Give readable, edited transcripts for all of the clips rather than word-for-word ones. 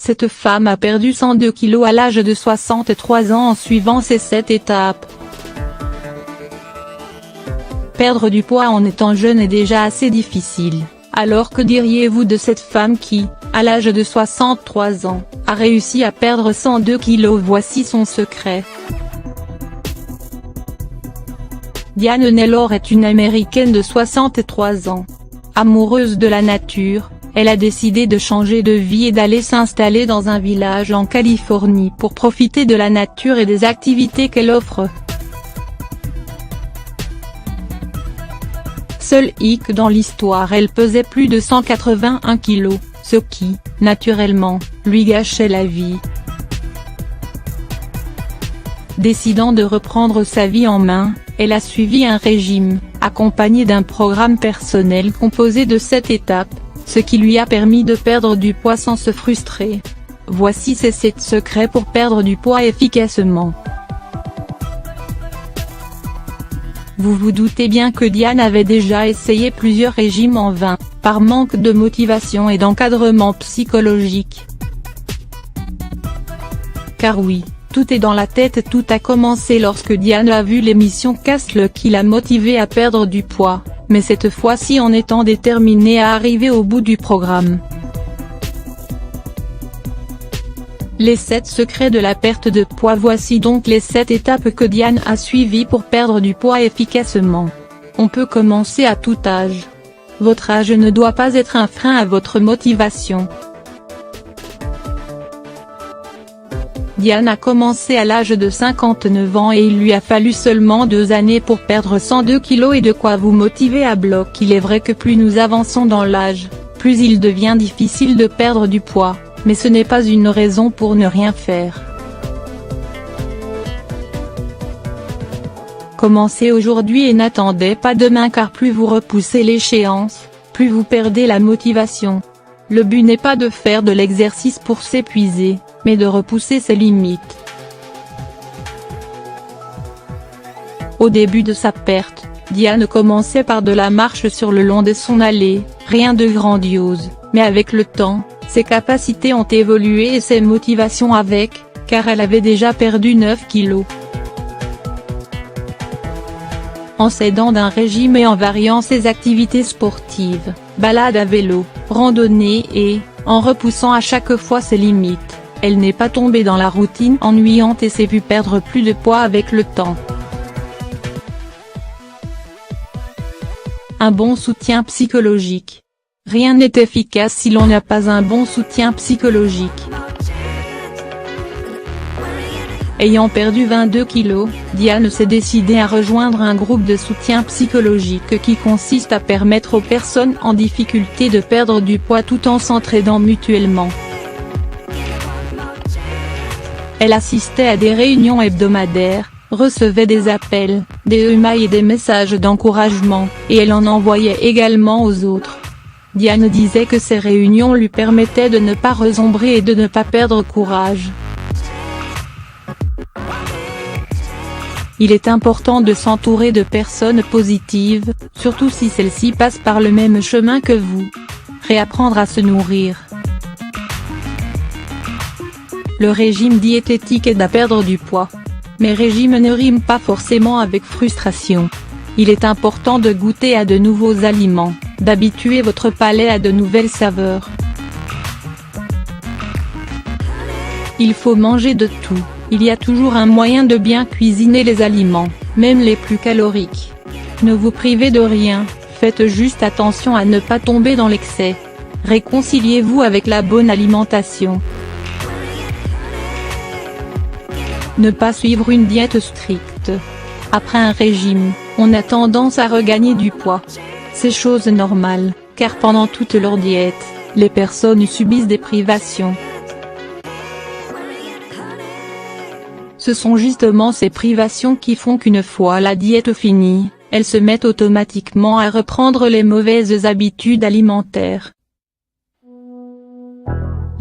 Cette femme a perdu 102 kilos à l'âge de 63 ans en suivant ces 7 étapes. Perdre du poids en étant jeune est déjà assez difficile, alors que diriez-vous de cette femme qui, à l'âge de 63 ans, a réussi à perdre 102 kilos? Voici son secret. Diane Naylor est une Américaine de 63 ans. Amoureuse de la nature, elle a décidé de changer de vie et d'aller s'installer dans un village en Californie pour profiter de la nature et des activités qu'elle offre. Seule hic dans l'histoire, elle pesait plus de 181 kilos, ce qui, naturellement, lui gâchait la vie. Décidant de reprendre sa vie en main, elle a suivi un régime, accompagné d'un programme personnel composé de 7 étapes, ce qui lui a permis de perdre du poids sans se frustrer. Voici ses 7 secrets pour perdre du poids efficacement. Vous vous doutez bien que Diane avait déjà essayé plusieurs régimes en vain, par manque de motivation et d'encadrement psychologique. Car oui, tout est dans la tête. Tout a commencé lorsque Diane a vu l'émission Castle qui l'a motivée à perdre du poids, mais cette fois-ci en étant déterminée à arriver au bout du programme. Les 7 secrets de la perte de poids. Voici donc les 7 étapes que Diane a suivies pour perdre du poids efficacement. On peut commencer à tout âge. Votre âge ne doit pas être un frein à votre motivation. Diane a commencé à l'âge de 59 ans et il lui a fallu seulement 2 années pour perdre 102 kilos et de quoi vous motiver à bloc. Il est vrai que plus nous avançons dans l'âge, plus il devient difficile de perdre du poids, mais ce n'est pas une raison pour ne rien faire. Commencez aujourd'hui et n'attendez pas demain, car plus vous repoussez l'échéance, plus vous perdez la motivation. Le but n'est pas de faire de l'exercice pour s'épuiser, mais de repousser ses limites. Au début de sa perte, Diane commençait par de la marche sur le long de son allée, rien de grandiose, mais avec le temps, ses capacités ont évolué et ses motivations avec, car elle avait déjà perdu 9 kilos. En s'aidant d'un régime et en variant ses activités sportives, balade à vélo, randonnée et, en repoussant à chaque fois ses limites, elle n'est pas tombée dans la routine ennuyante et s'est vue perdre plus de poids avec le temps. Un bon soutien psychologique. Rien n'est efficace si l'on n'a pas un bon soutien psychologique. Ayant perdu 22 kilos, Diane s'est décidée à rejoindre un groupe de soutien psychologique qui consiste à permettre aux personnes en difficulté de perdre du poids tout en s'entraidant mutuellement. Elle assistait à des réunions hebdomadaires, recevait des appels, des emails et des messages d'encouragement, et elle en envoyait également aux autres. Diane disait que ces réunions lui permettaient de ne pas resombrer et de ne pas perdre courage. Il est important de s'entourer de personnes positives, surtout si celles-ci passent par le même chemin que vous. Réapprendre à se nourrir. Le régime diététique aide à perdre du poids. Mais régime ne rime pas forcément avec frustration. Il est important de goûter à de nouveaux aliments, d'habituer votre palais à de nouvelles saveurs. Il faut manger de tout. Il y a toujours un moyen de bien cuisiner les aliments, même les plus caloriques. Ne vous privez de rien, faites juste attention à ne pas tomber dans l'excès. Réconciliez-vous avec la bonne alimentation. Ne pas suivre une diète stricte. Après un régime, on a tendance à regagner du poids. C'est chose normale, car pendant toute leur diète, les personnes subissent des privations. Ce sont justement ces privations qui font qu'une fois la diète finie, elles se mettent automatiquement à reprendre les mauvaises habitudes alimentaires.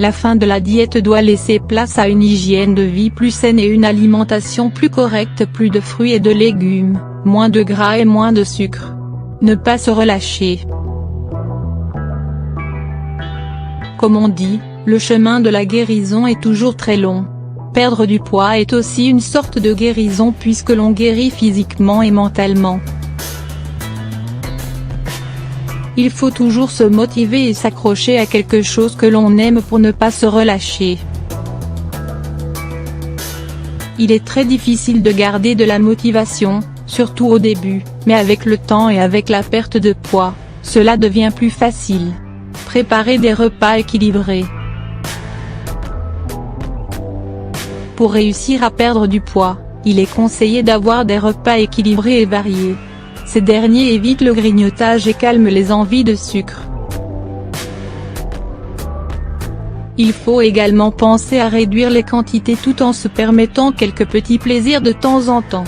La fin de la diète doit laisser place à une hygiène de vie plus saine et une alimentation plus correcte, plus de fruits et de légumes, moins de gras et moins de sucre. Ne pas se relâcher. Comme on dit, Le chemin de la guérison est toujours très long. Perdre du poids est aussi une sorte de guérison puisque l'on guérit physiquement et mentalement. Il faut toujours se motiver et s'accrocher à quelque chose que l'on aime pour ne pas se relâcher. Il est très difficile de garder de la motivation, surtout au début, mais avec le temps et avec la perte de poids, cela devient plus facile. Préparez des repas équilibrés. Pour réussir à perdre du poids, il est conseillé d'avoir des repas équilibrés et variés. Ces derniers évitent le grignotage et calment les envies de sucre. Il faut également penser à réduire les quantités tout en se permettant quelques petits plaisirs de temps en temps.